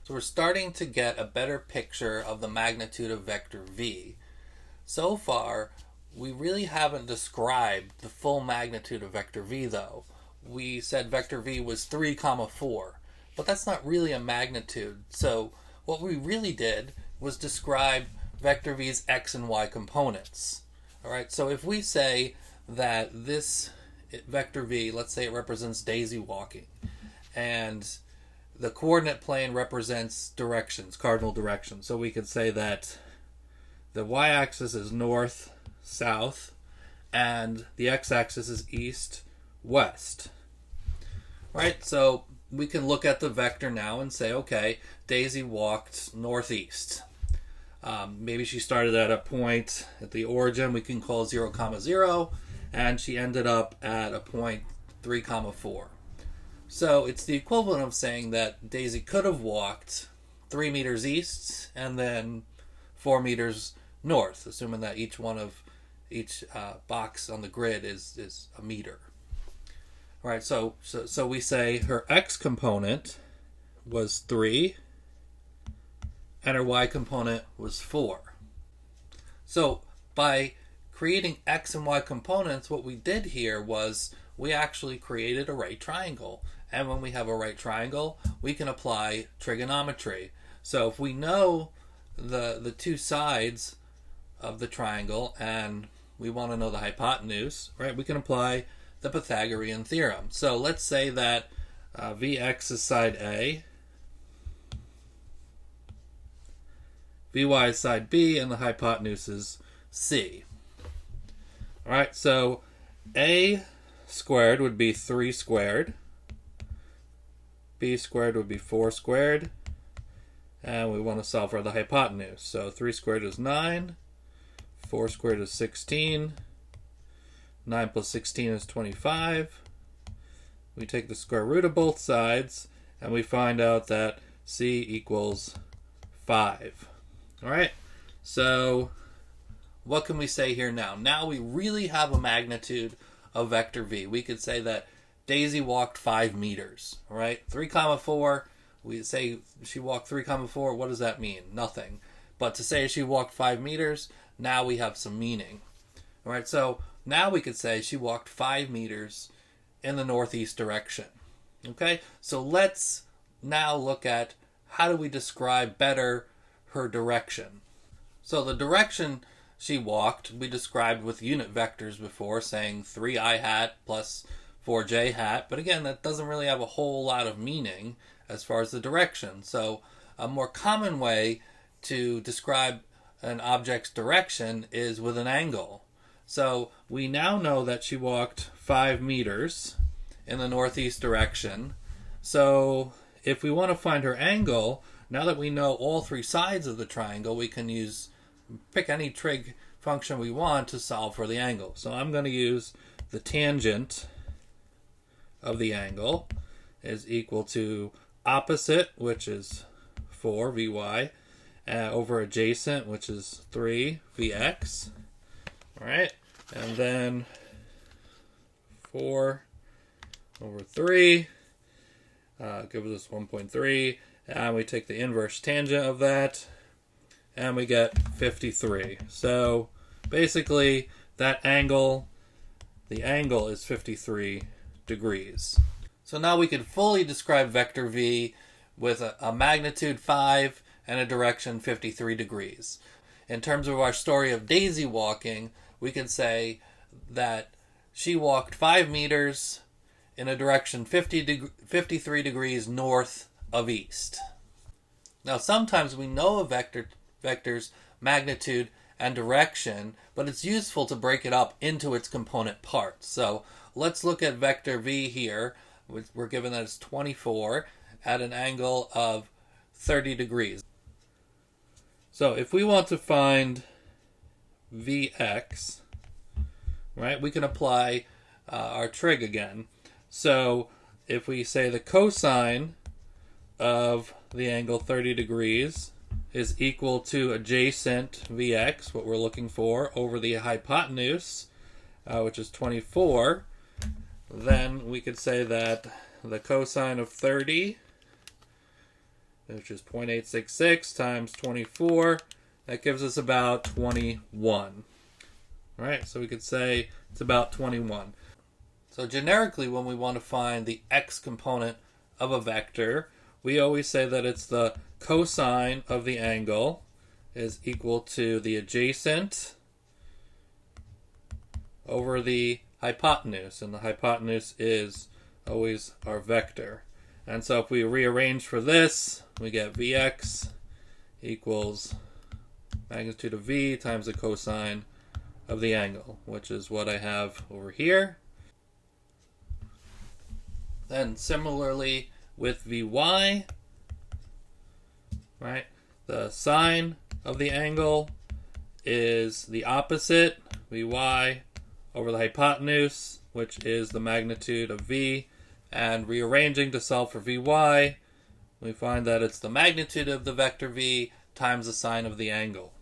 So we're starting to get a better picture of the magnitude of vector v. So far, we really haven't described the full magnitude of vector v though. We said vector v was 3, 4, but that's not really a magnitude. So what we really did was describe vector v's x and y components. All right, so if we say that this vector v, let's say it represents Daisy walking, and the coordinate plane represents directions, cardinal directions. So we could say that the y-axis is north, south, and the x-axis is east, west. Right? So we can look at the vector now and say, okay, Daisy walked northeast. Maybe she started at a point at the origin we can call 0, 0, and she ended up at a point 3, 4. So it's the equivalent of saying that Daisy could have walked 3 meters east and then 4 meters north, assuming that each box on the grid is a meter. All right, so we say her x component was 3 and her y component was 4. So by creating x and y components, what we did here was we actually created a right triangle. And when we have a right triangle, we can apply trigonometry. So if we know the two sides of the triangle and we want to know the hypotenuse, right, we can apply the Pythagorean theorem. So let's say that Vx is side A, Vy is side B, and the hypotenuse is C. All right, so A squared would be 3 squared. B squared would be 4 squared. And we want to solve for the hypotenuse. So 3 squared is 9. 4 squared is 16. 9 plus 16 is 25. We take the square root of both sides, and we find out that C equals 5. All right, so what can we say here now? Now we really have a magnitude of vector v. We could say that Daisy walked 5 meters, all right? 3, 4, we say she walked 3, 4, what does that mean? Nothing. But to say she walked 5 meters, now we have some meaning. All right, so now we could say she walked 5 meters in the northeast direction. Okay, so let's now look at how do we describe better her direction. So the direction she walked, we described with unit vectors before, saying 3i hat plus 4j hat. But again, that doesn't really have a whole lot of meaning as far as the direction. So a more common way to describe an object's direction is with an angle. So we now know that she walked 5 meters in the northeast direction. So if we want to find her angle, now that we know all 3 sides of the triangle, we can pick any trig function we want to solve for the angle. So I'm going to use the tangent of the angle is equal to opposite, which is 4, Vy, over adjacent, which is 3, Vx. All right, and then 4 over 3 gives us 1.3, and we take the inverse tangent of that, and we get 53. So basically, the angle is 53 degrees. So now we can fully describe vector v with a magnitude 5 and a direction 53 degrees. In terms of our story of Daisy walking, we can say that she walked 5 meters in a direction 53 degrees north of east. Now sometimes we know a vector's magnitude and direction, but it's useful to break it up into its component parts. So let's look at vector v here. We're given that it's 24 at an angle of 30 degrees. So if we want to find Vx, right, we can apply our trig again. So if we say the cosine of the angle 30 degrees is equal to adjacent Vx, what we're looking for, over the hypotenuse, which is 24, then we could say that the cosine of 30 which is 0.866 times 24. That gives us about 21. All right, so we could say it's about 21. So generically, when we want to find the x component of a vector, we always say that it's the cosine of the angle is equal to the adjacent over the hypotenuse, and the hypotenuse is always our vector. And so if we rearrange for this, we get Vx equals magnitude of V times the cosine of the angle, which is what I have over here. Then similarly with Vy, right? The sine of the angle is the opposite, Vy over the hypotenuse, which is the magnitude of V. And rearranging to solve for Vy, we find that it's the magnitude of the vector V times the sine of the angle.